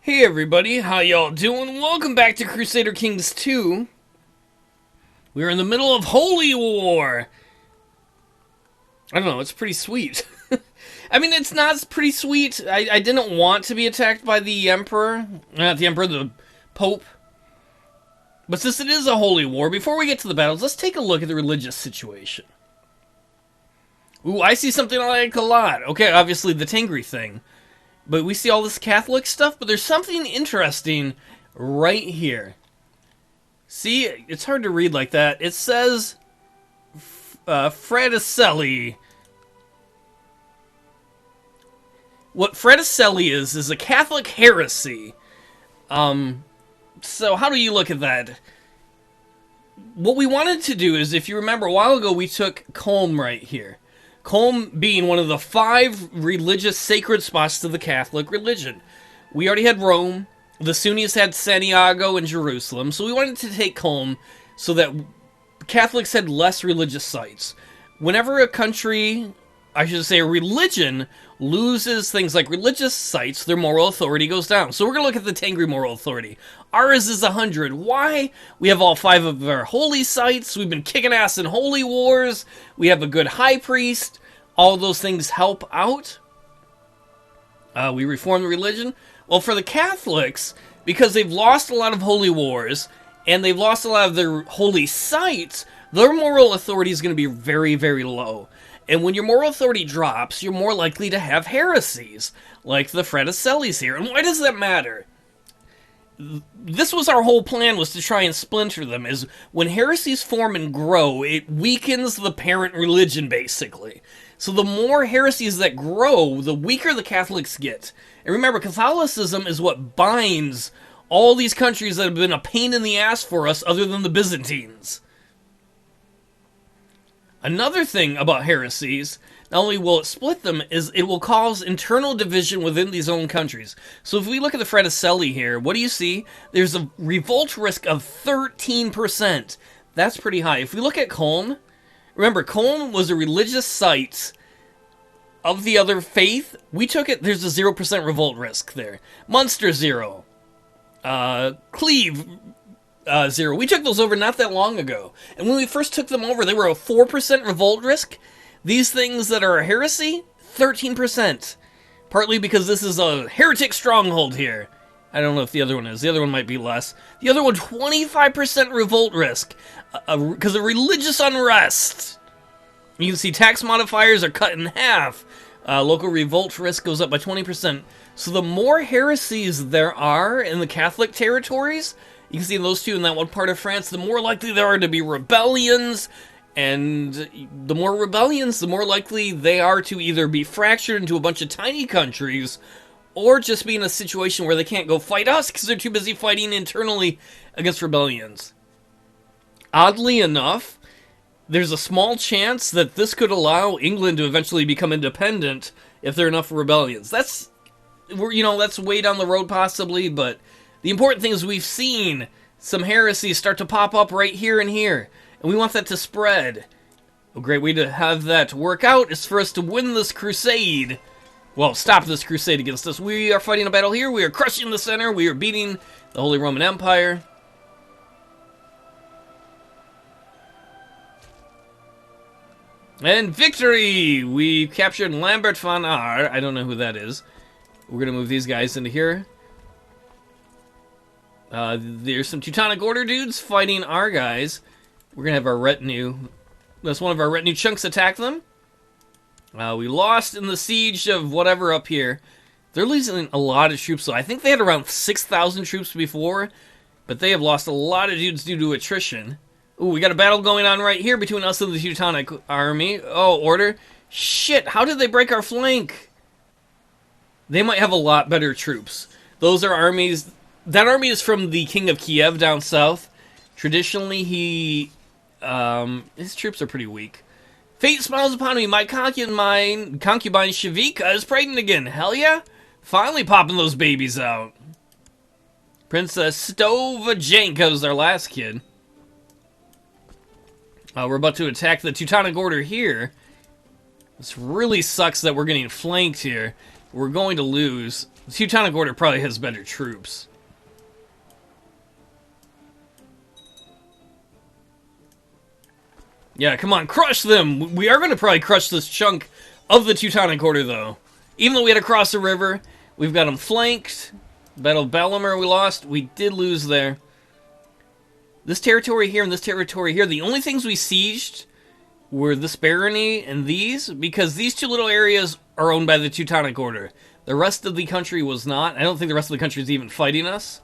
Hey everybody, how y'all doing? Welcome back to Crusader Kings II. We're in the middle of Holy War. I don't know, it's pretty sweet. I mean, it's not pretty sweet. I didn't want to be attacked by the Emperor. Not the Emperor, the Pope. But since it is a holy war, before we get to the battles, let's take a look at the religious situation. Ooh, I see something I like a lot. Okay, obviously the Tengri thing. But we see all this Catholic stuff, but there's something interesting right here. See, it's hard to read like that. It says Fraticelli. What Fraticelli is a Catholic heresy. So how do you look at that? What we wanted to do is, if you remember a while ago, we took Culm right here. Culm being one of the 5 religious sacred spots to the Catholic religion. We already had Rome. The Sunnis had Santiago and Jerusalem. So we wanted to take Culm so that Catholics had less religious sites. Whenever a country, I should say a religion, loses things like religious sites, their moral authority goes down. So we're going to look at the Tengri moral authority. Ours is 100. Why? We have all 5 of our holy sites. We've been kicking ass in holy wars. We have a good high priest. All those things help out. We reform the religion. Well, for the Catholics, because they've lost a lot of holy wars, and they've lost a lot of their holy sites, their moral authority is going to be very, very low. And when your moral authority drops, you're more likely to have heresies, like the Fraticellis here. And why does that matter? This was our whole plan, was to try and splinter them, is when heresies form and grow, it weakens the parent religion, basically. So the more heresies that grow, the weaker the Catholics get. And remember, Catholicism is what binds all these countries that have been a pain in the ass for us, other than the Byzantines. Another thing about heresies, not only will it split them, is it will cause internal division within these own countries. So if we look at the Fraticelli here, what do you see? There's a revolt risk of 13%. That's pretty high. If we look at Culm, remember, Culm was a religious site of the other faith. We took it, there's a 0% revolt risk there. Munster, 0. Cleve, 0. We took those over not that long ago. And when we first took them over, they were a 4% revolt risk. These things that are a heresy, 13%. Partly because this is a heretic stronghold here. I don't know if the other one is. The other one might be less. The other one, 25% revolt risk. Because of religious unrest. You can see tax modifiers are cut in half. Local revolt risk goes up by 20%. So the more heresies there are in the Catholic territories, you can see those two in that one part of France, the more likely there are to be rebellions, and the more rebellions, the more likely they are to either be fractured into a bunch of tiny countries, or just be in a situation where they can't go fight us because they're too busy fighting internally against rebellions. Oddly enough, there's a small chance that this could allow England to eventually become independent if there are enough rebellions. That's way down the road possibly, but the important thing is we've seen some heresies start to pop up right here and here, and we want that to spread. A great way to have that work out is for us to win this crusade. Well, stop this crusade against us. We are fighting a battle here. We are crushing the center. We are beating the Holy Roman Empire. And victory! We captured Lambert van Aar. I don't know who that is. We're going to move these guys into here. There's some Teutonic Order dudes fighting our guys. We're going to have our retinue. That's one of our retinue chunks attack them. We lost in the siege of whatever up here. They're losing a lot of troops, so I think they had around 6,000 troops before, but they have lost a lot of dudes due to attrition. Ooh, we got a battle going on right here between us and the Teutonic army. Oh, order. Shit, how did they break our flank? They might have a lot better troops. Those are armies. That army is from the King of Kiev down south. Traditionally, his troops are pretty weak. Fate smiles upon me. My concubine Shavika is pregnant again. Hell yeah. Finally popping those babies out. Princess Stovajenka is our last kid. We're about to attack the Teutonic Order here. This really sucks that we're getting flanked here. We're going to lose. The Teutonic Order probably has better troops. Yeah, come on, crush them! We are going to probably crush this chunk of the Teutonic Order, though. Even though we had to cross the river, we've got them flanked. Battle of Bellamur we lost. We did lose there. This territory here and this territory here, the only things we sieged were this barony and these, because these two little areas are owned by the Teutonic Order. The rest of the country was not. I don't think the rest of the country is even fighting us.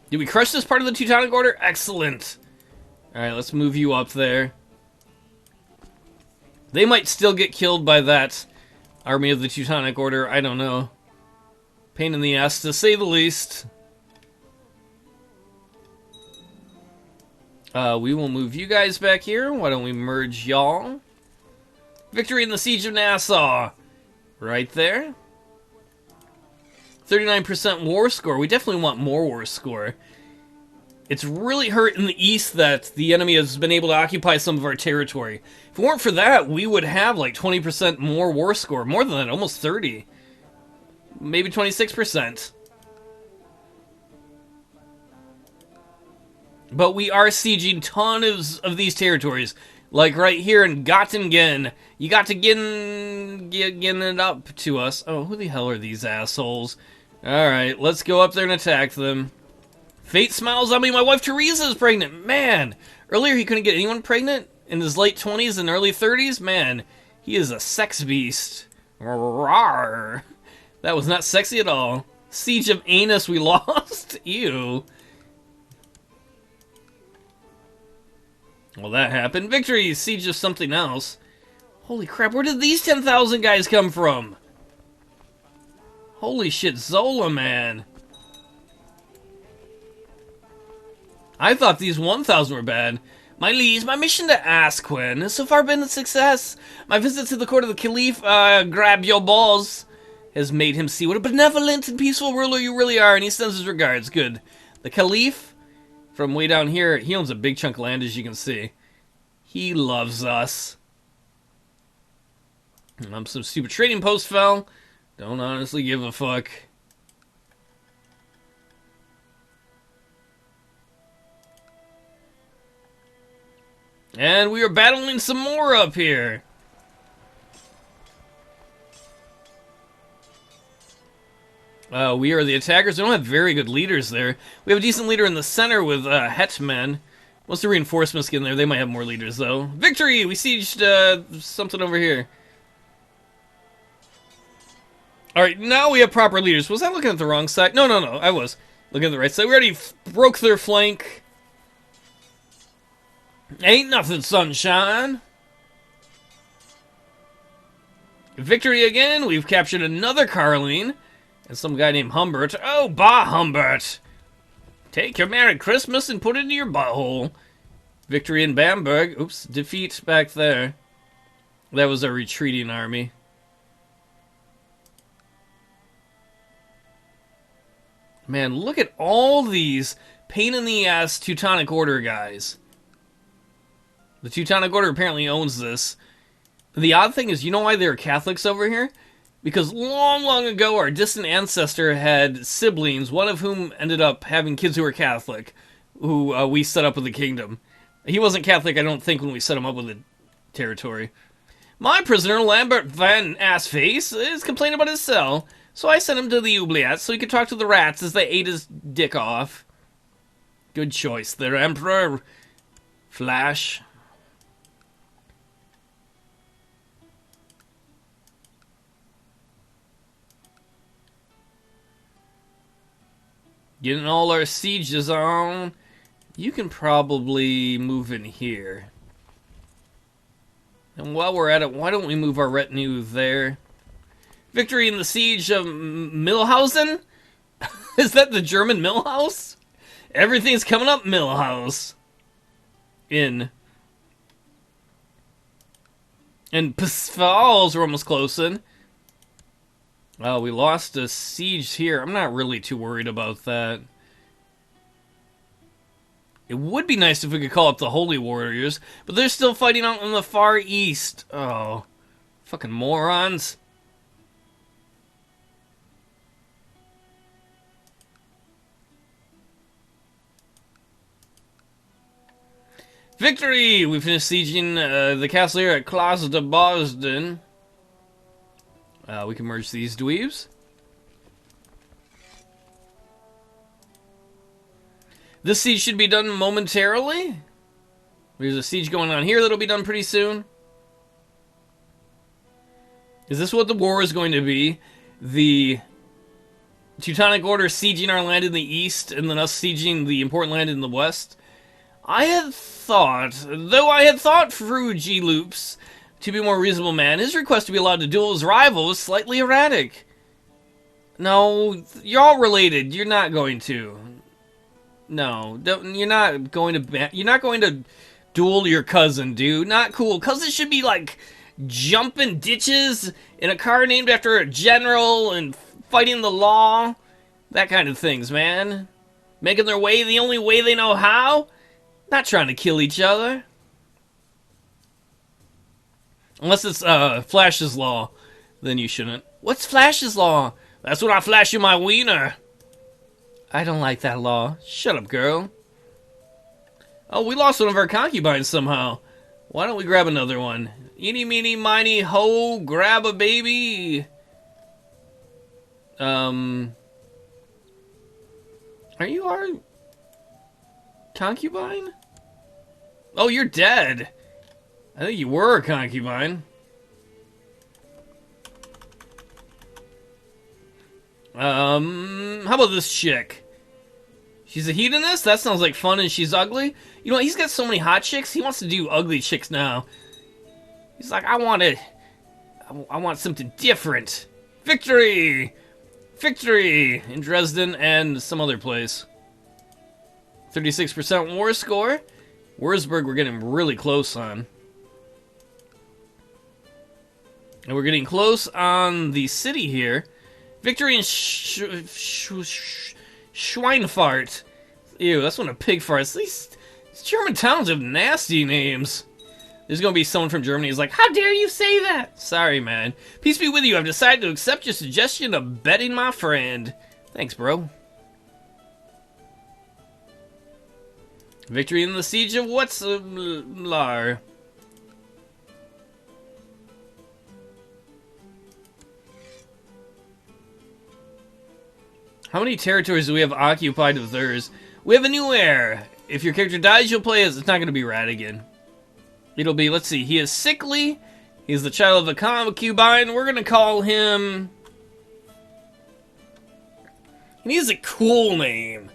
Did we crush this part of the Teutonic Order? Excellent. Alright, let's move you up there. They might still get killed by that army of the Teutonic Order. I don't know. Pain in the ass, to say the least. We will move you guys back here. Why don't we merge y'all? Victory in the Siege of Nassau. Right there. 39% war score. We definitely want more war score. It's really hurt in the east that the enemy has been able to occupy some of our territory. If it weren't for that, we would have like 20% more war score. More than that, almost 30. Maybe 26%. But we are sieging tons of these territories. Like right here in Göttingen. You got to get it up to us. Oh, who the hell are these assholes? Alright, let's go up there and attack them. Fate smiles on me. My wife Teresa is pregnant. Man, earlier he couldn't get anyone pregnant in his late 20s and early 30s. Man, he is a sex beast. Rawr. That was not sexy at all. Siege of Anus we lost. Ew. Well, that happened. Victory. Siege of something else. Holy crap, where did these 10,000 guys come from? Holy shit, Zola, man. I thought these 1,000 were bad. My liege, my mission to Asquin has so far been a success. My visit to the court of the Caliph, grab your balls, has made him see what a benevolent and peaceful ruler you really are, and he sends his regards. Good. The Caliph, from way down here, he owns a big chunk of land, as you can see. He loves us. Some stupid trading post fell. Don't honestly give a fuck. And we are battling some more up here. We are the attackers. We don't have very good leaders there. We have a decent leader in the center with Hetman. Once the reinforcements get in there, they might have more leaders, though. Victory! We sieged something over here. Alright, now we have proper leaders. Was I looking at the wrong side? No, I was looking at the right side. We already broke their flank. Ain't nothing, sunshine. Victory again. We've captured another Carline. And some guy named Humbert. Oh, bah, Humbert. Take your Merry Christmas and put it in your butthole. Victory in Bamberg. Oops, defeat back there. That was a retreating army. Man, look at all these pain-in-the-ass Teutonic Order guys. The Teutonic Order apparently owns this. The odd thing is, you know why there are Catholics over here? Because long, long ago, our distant ancestor had siblings, one of whom ended up having kids who were Catholic, who we set up with the kingdom. He wasn't Catholic, I don't think, when we set him up with the territory. My prisoner, Lambert Van Assface, is complaining about his cell, so I sent him to the oubliettes so he could talk to the rats as they ate his dick off. Good choice there, Emperor. Flash. Getting all our sieges on. You can probably move in here. And while we're at it, why don't we move our retinue there? Victory in the siege of Milhausen? Is that the German Milhouse? Everything's coming up Milhouse. In. And Pfalz, we're almost close in. Oh, we lost a siege here. I'm not really too worried about that. It would be nice if we could call up the Holy Warriors, but they're still fighting out in the far east. Oh, fucking morons. Victory! We finished sieging the castle here at Clas de Bosden. We can merge these dweebs. This siege should be done momentarily. There's a siege going on here that'll be done pretty soon. Is this what the war is going to be? The Teutonic Order sieging our land in the east, and then us sieging the important land in the west? I had thought Frugi Loops to be a more reasonable man, his request to be allowed to duel his rival was slightly erratic. No, you're all related. You're not going to. No, you're not going to duel your cousin, dude. Not cool. Cousins should be like jumping ditches in a car named after a general and fighting the law. That kind of things, man. Making their way the only way they know how. Not trying to kill each other. Unless it's Flash's Law, then you shouldn't. What's Flash's Law? That's when I flash you my wiener. I don't like that law. Shut up, girl. Oh, we lost one of our concubines somehow. Why don't we grab another one? Eeny, meeny, miny, ho, grab a baby. Are you our concubine? Oh, you're dead. I think you were a concubine. How about this chick? She's a hedonist? That sounds like fun, and she's ugly. You know what? He's got so many hot chicks, he wants to do ugly chicks now. He's like, I want something different. Victory! Victory! In Dresden and some other place. 36% war score. Wurzburg we're getting really close on. And we're getting close on the city here. Victory in Schweinfurt. Ew, that's one of pig farts. These German towns have nasty names. There's gonna be someone from Germany who's like, how dare you say that? Sorry, man. Peace be with you. I've decided to accept your suggestion of betting my friend. Thanks, bro. Victory in the siege of Wetzlar. How many territories do we have occupied of theirs? We have a new heir. If your character dies, you'll play as... It's not going to be Radigan. It'll be, let's see, he is sickly. He's the child of a concubine. We're going to call him... He needs a cool name.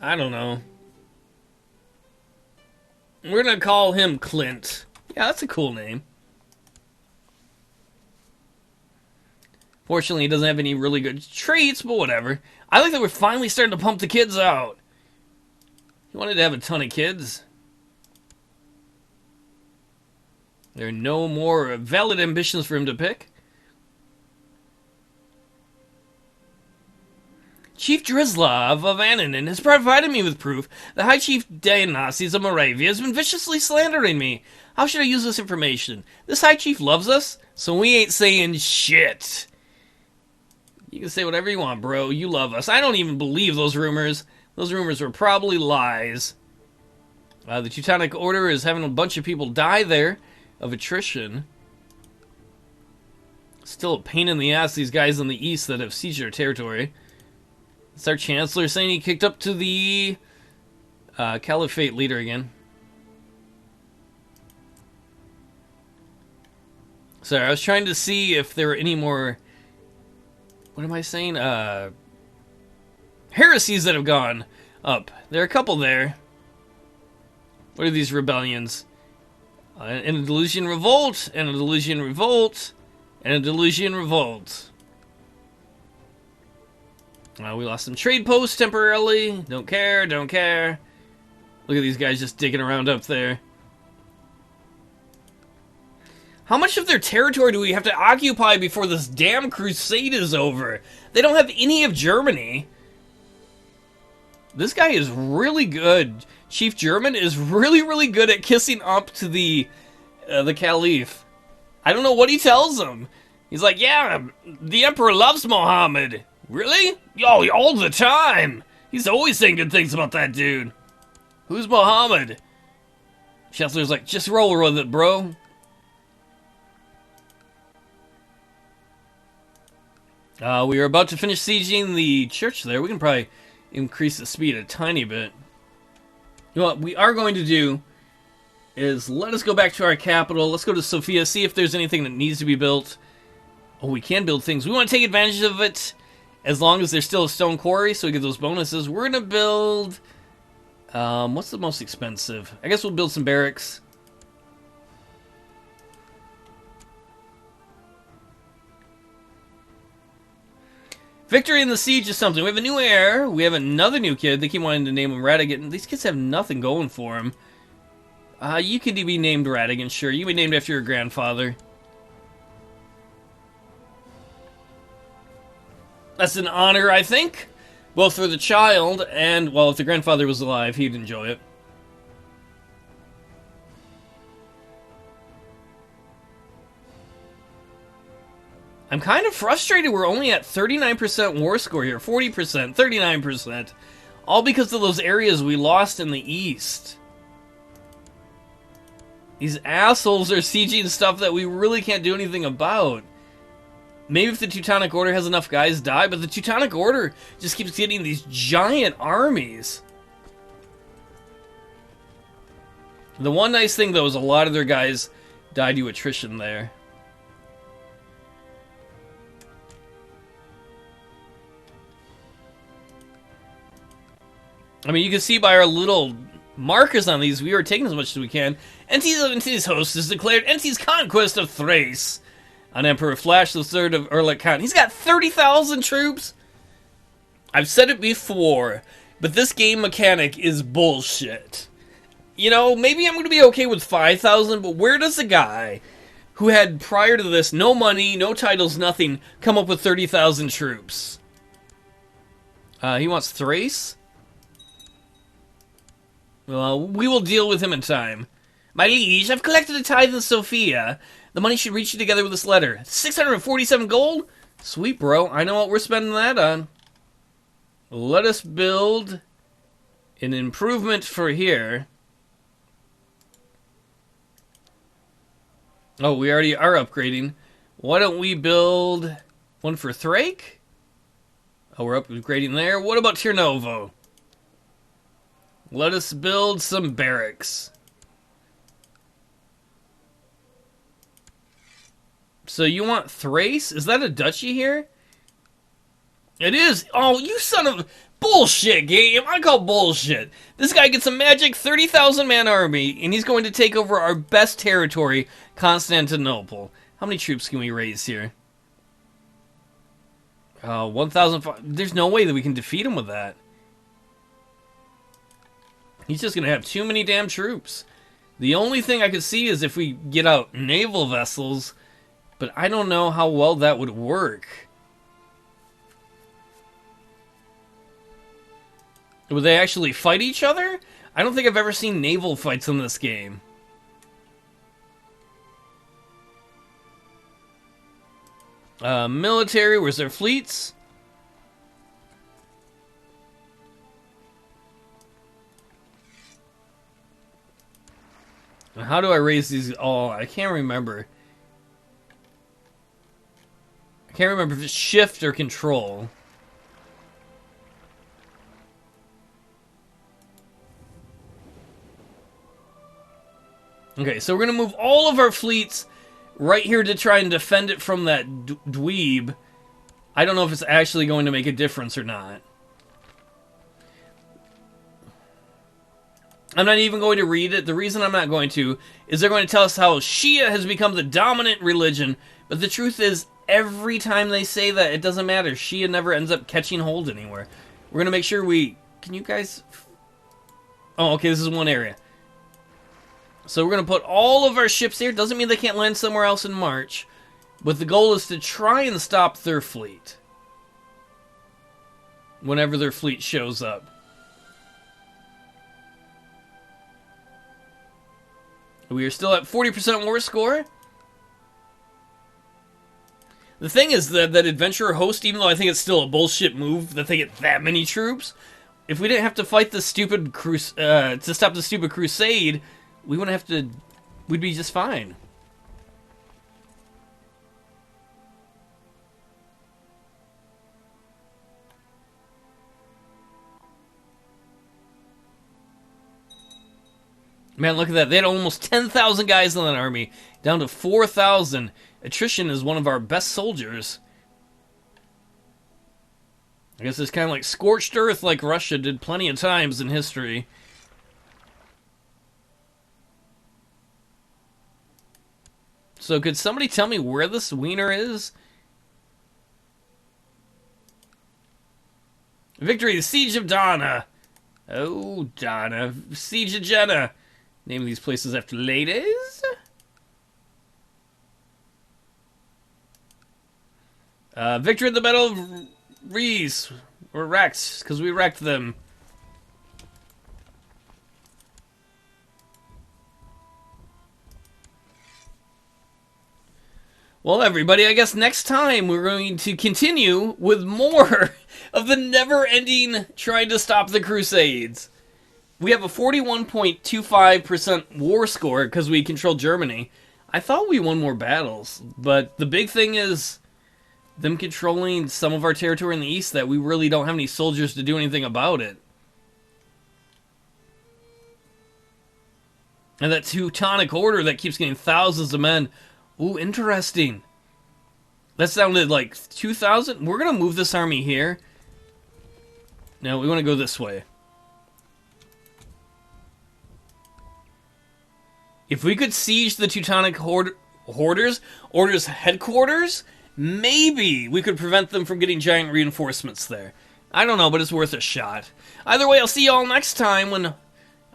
I don't know. We're going to call him Clint. Yeah, that's a cool name. Fortunately, he doesn't have any really good traits, but whatever. I like that we're finally starting to pump the kids out. He wanted to have a ton of kids. There are no more valid ambitions for him to pick. Chief Drislav of Annanen has provided me with proof that High Chief Dionysius of Moravia has been viciously slandering me. How should I use this information? This High Chief loves us, so we ain't saying shit. You can say whatever you want, bro. You love us. I don't even believe those rumors. Those rumors were probably lies. The Teutonic Order is having a bunch of people die there of attrition. Still a pain in the ass, these guys in the east that have sieged our territory. It's our Chancellor saying he kicked up to the Caliphate leader again. Sorry, I was trying to see if there were any more... What am I saying? Heresies that have gone up. There are a couple there. What are these rebellions? An Andalusian revolt, and a Andalusian revolt, and a Andalusian revolt. We lost some trade posts temporarily. Don't care, don't care. Look at these guys just digging around up there. How much of their territory do we have to occupy before this damn crusade is over? They don't have any of Germany. This guy is really good. Chief German is really, really good at kissing up to the Caliph. I don't know what he tells him. He's like, yeah, the Emperor loves Mohammed. Really? Yo, all the time. He's always saying good things about that dude. Who's Muhammad? Chancellor's like, just roll with it, bro. We are about to finish sieging the church there. We can probably increase the speed a tiny bit. You know what we are going to do is let us go back to our capital. Let's go to Sofia, see if there's anything that needs to be built. Oh, we can build things. We want to take advantage of it as long as there's still a stone quarry so we get those bonuses. We're going to build... what's the most expensive? I guess we'll build some barracks. Victory in the siege is something. We have a new heir. We have another new kid. They keep wanting to name him Radigan. These kids have nothing going for him. You could be named Radigan, sure. You can be named after your grandfather. That's an honor, I think. Both for the child and, well, if the grandfather was alive, he'd enjoy it. I'm kind of frustrated we're only at 39% war score here. 40%, 39%. All because of those areas we lost in the east. These assholes are sieging stuff that we really can't do anything about. Maybe if the Teutonic Order has enough guys die, but the Teutonic Order just keeps getting these giant armies. The one nice thing, though, is a lot of their guys died to attrition there. I mean, you can see by our little markers on these, we are taking as much as we can. Enti's host has declared Enti's conquest of Thrace on Emperor Flash III of Urlik-Khan. He's got 30,000 troops. I've said it before, but this game mechanic is bullshit. You know, maybe I'm going to be okay with 5,000, but where does a guy who had, prior to this, no money, no titles, nothing, come up with 30,000 troops? He wants Thrace? Well, we will deal with him in time. My liege, I've collected a tithe in Sofia. The money should reach you together with this letter. 647 gold? Sweet, bro. I know what we're spending that on. Let us build an improvement for here. Oh, we already are upgrading. Why don't we build one for Thrake? Oh, we're upgrading there. What about Tirnovo? Let us build some barracks. So you want Thrace? Is that a duchy here? It is. Oh, you son of bullshit, game. I call bullshit. This guy gets a magic 30,000 man army, and he's going to take over our best territory, Constantinople. How many troops can we raise here? 1,005. There's no way that we can defeat him with that. He's just going to have too many damn troops. The only thing I could see is if we get out naval vessels, but I don't know how well that would work. Would they actually fight each other? I don't think I've ever seen naval fights in this game. Military, where's their fleets? How do I raise these all? I can't remember. I can't remember if it's shift or control. Okay, so we're going to move all of our fleets right here to try and defend it from that dweeb. I don't know if it's actually going to make a difference or not. I'm not even going to read it. The reason I'm not going to is they're going to tell us how Shia has become the dominant religion. But the truth is, every time they say that, it doesn't matter. Shia never ends up catching hold anywhere. We're going to make sure we... Can you guys... Oh, okay, this is one area. So we're going to put all of our ships here. Doesn't mean they can't land somewhere else in March. But the goal is to try and stop their fleet. Whenever their fleet shows up. We are still at 40% war score. The thing is that Adventurer Host, even though I think it's still a bullshit move that they get that many troops, if we didn't have to fight the stupid to stop the stupid crusade, we wouldn't have to. We'd be just fine. Man, look at that. They had almost 10,000 guys in that army, down to 4,000. Attrition is one of our best soldiers. I guess it's kind of like scorched earth like Russia did plenty of times in history. So could somebody tell me where this wiener is? Victory, the Siege of Dana. Oh, Dana. Siege of Jena. Name these places after ladies. Victory at the Battle of Rees. Or Rex, because we wrecked them. Well, everybody, I guess next time we're going to continue with more of the never-ending trying to stop the Crusades. We have a 41.25% war score because we controlled Germany. I thought we won more battles, but the big thing is them controlling some of our territory in the east that we really don't have any soldiers to do anything about it. And that Teutonic Order that keeps getting thousands of men. Ooh, interesting. That sounded like 2,000. We're going to move this army here. No, we want to go this way. If we could siege the Teutonic Order's headquarters, maybe we could prevent them from getting giant reinforcements there. I don't know, but it's worth a shot. Either way, I'll see y'all next time when...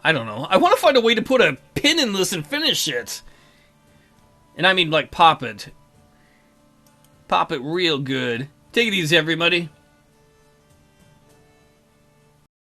I don't know. I want to find a way to put a pin in this and finish it. And I mean, like, pop it. Pop it real good. Take it easy, everybody.